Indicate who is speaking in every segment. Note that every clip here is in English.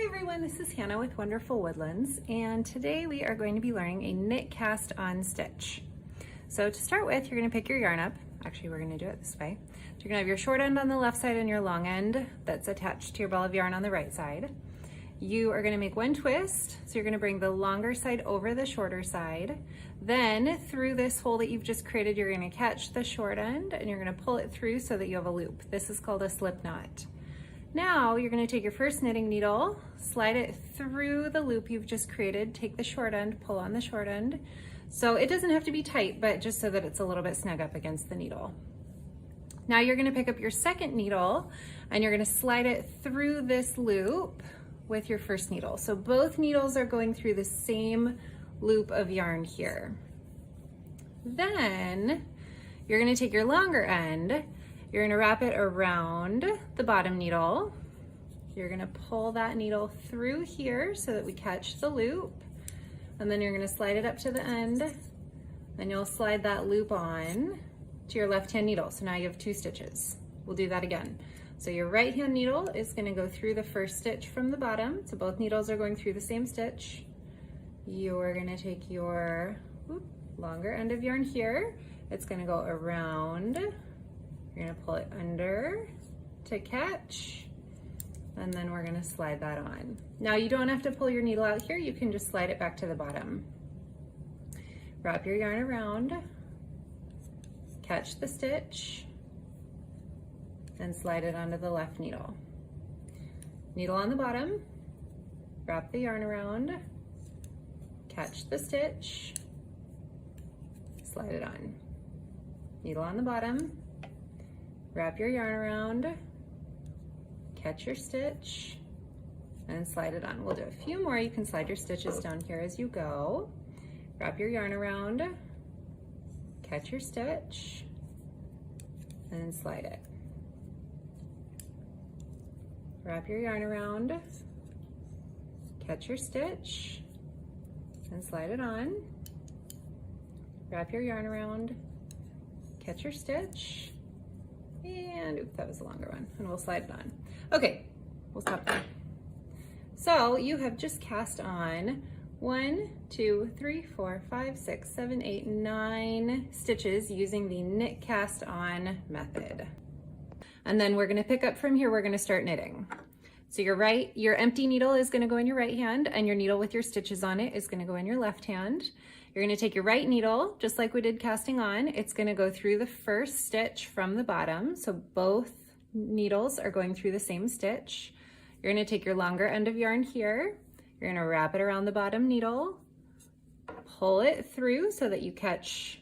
Speaker 1: everyone, this is Hannah with Wonderful Woodlands, and today we are going to be learning a knit cast on stitch. So to start with, you're going to pick your yarn up. Actually, we're going to do it this way. So you're going to have your short end on the left side and your long end that's attached to your ball of yarn on the right side. You are going to make one twist, so you're going to bring the longer side over the shorter side. Then through this hole that you've just created, you're going to catch the short end and you're going to pull it through so that you have a loop. This is called a slip knot. Now you're going to take your first knitting needle, slide it through the loop you've just created, take the short end, pull on the short end. So it doesn't have to be tight, but just so that it's a little bit snug up against the needle. Now you're going to pick up your second needle and you're going to slide it through this loop with your first needle. So both needles are going through the same loop of yarn here. Then you're going to take your longer end. You're going to wrap it around the bottom needle. You're going to pull that needle through here so that we catch the loop. And then you're going to slide it up to the end. Then you'll slide that loop on to your left hand needle. So now you have two stitches. We'll do that again. So your right hand needle is going to go through the first stitch from the bottom. So both needles are going through the same stitch. You're going to take your longer end of yarn here. It's going to go around. You're going to pull it under to catch, and then we're going to slide that on. Now you don't have to pull your needle out here, you can just slide it back to the bottom. Wrap your yarn around, catch the stitch, and slide it onto the left needle. Needle on the bottom, wrap the yarn around, catch the stitch, slide it on. Needle on the bottom, wrap your yarn around, catch your stitch, and slide it on. We'll do a few more. You can slide your stitches down here as you go. Wrap your yarn around, catch your stitch, and slide it. Wrap your yarn around, catch your stitch, and slide it on. Wrap your yarn around, catch your stitch, and oops, that was a longer one, and we'll slide it on. Okay, we'll stop there. So you have just cast on 1, 2, 3, 4, 5, 6, 7, 8, 9 stitches using the knit cast on method. And then we're going to pick up from here, we're going to start knitting. So your empty needle is going to go in your right hand, and your needle with your stitches on it is going to go in your left hand. You're going to take your right needle, just like we did casting on. It's going to go through the first stitch from the bottom. So both needles are going through the same stitch. You're going to take your longer end of yarn here. You're going to wrap it around the bottom needle, pull it through so that you catch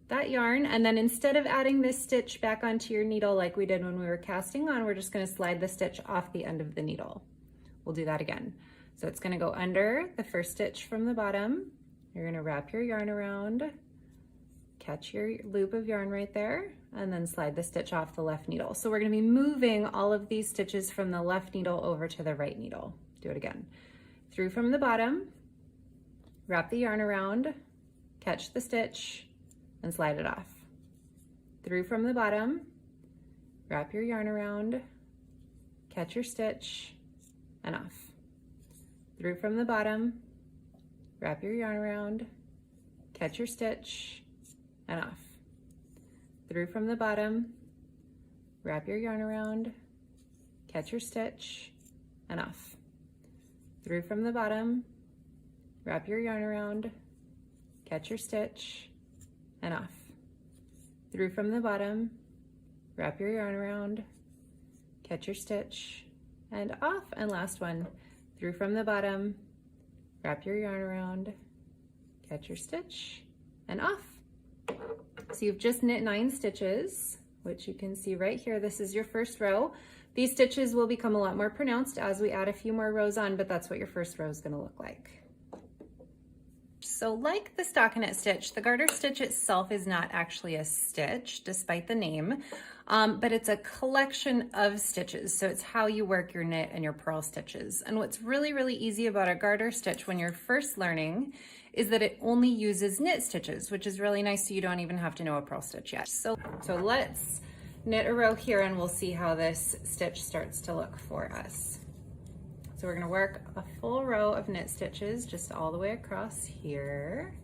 Speaker 1: that yarn. And then instead of adding this stitch back onto your needle like we did when we were casting on, we're just going to slide the stitch off the end of the needle. We'll do that again. So it's going to go under the first stitch from the bottom. You're going to wrap your yarn around, catch your loop of yarn right there, and then slide the stitch off the left needle. So we're going to be moving all of these stitches from the left needle over to the right needle. Do it again. Through from the bottom, wrap the yarn around, catch the stitch, and slide it off. Through from the bottom, wrap your yarn around, catch your stitch, and off. Through from the bottom, wrap your yarn around, catch your stitch, and off. Through from the bottom, wrap your yarn around, catch your stitch, and off. Through from the bottom, wrap your yarn around, catch your stitch, and off. Through from the bottom, wrap your yarn around, catch your stitch, and off. And last one, through from the bottom, wrap your yarn around, catch your stitch, and off. So you've just knit 9 stitches, which you can see right here. This is your first row. These stitches will become a lot more pronounced as we add a few more rows on, but that's what your first row is going to look like. So like the stockinette stitch, the garter stitch itself is not actually a stitch, despite the name, but it's a collection of stitches. So it's how you work your knit and your purl stitches. And what's really, really easy about a garter stitch when you're first learning is that it only uses knit stitches, which is really nice, so you don't even have to know a purl stitch yet. So let's knit a row here and we'll see how this stitch starts to look for us. So we're gonna work a full row of knit stitches just all the way across here.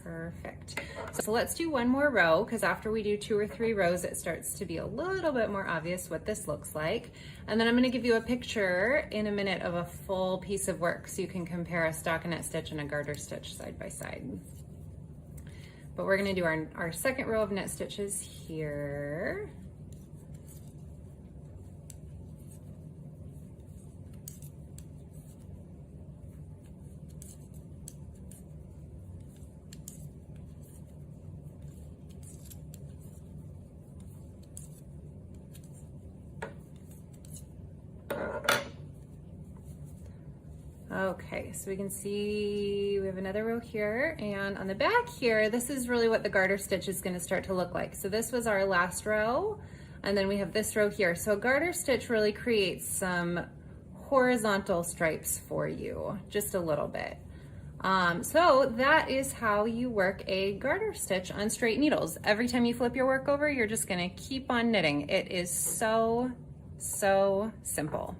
Speaker 1: Perfect. So let's do one more row, because after we do 2 or 3 rows, it starts to be a little bit more obvious what this looks like. And then I'm going to give you a picture in a minute of a full piece of work so you can compare a stockinette stitch and a garter stitch side by side. But we're going to do our second row of knit stitches here. Okay, so we can see we have another row here, and on the back here, this is really what the garter stitch is going to start to look like. So this was our last row, and then we have this row here. So a garter stitch really creates some horizontal stripes for you, just a little bit. So that is how you work a garter stitch on straight needles. Every time you flip your work over, you're just going to keep on knitting. It is so simple.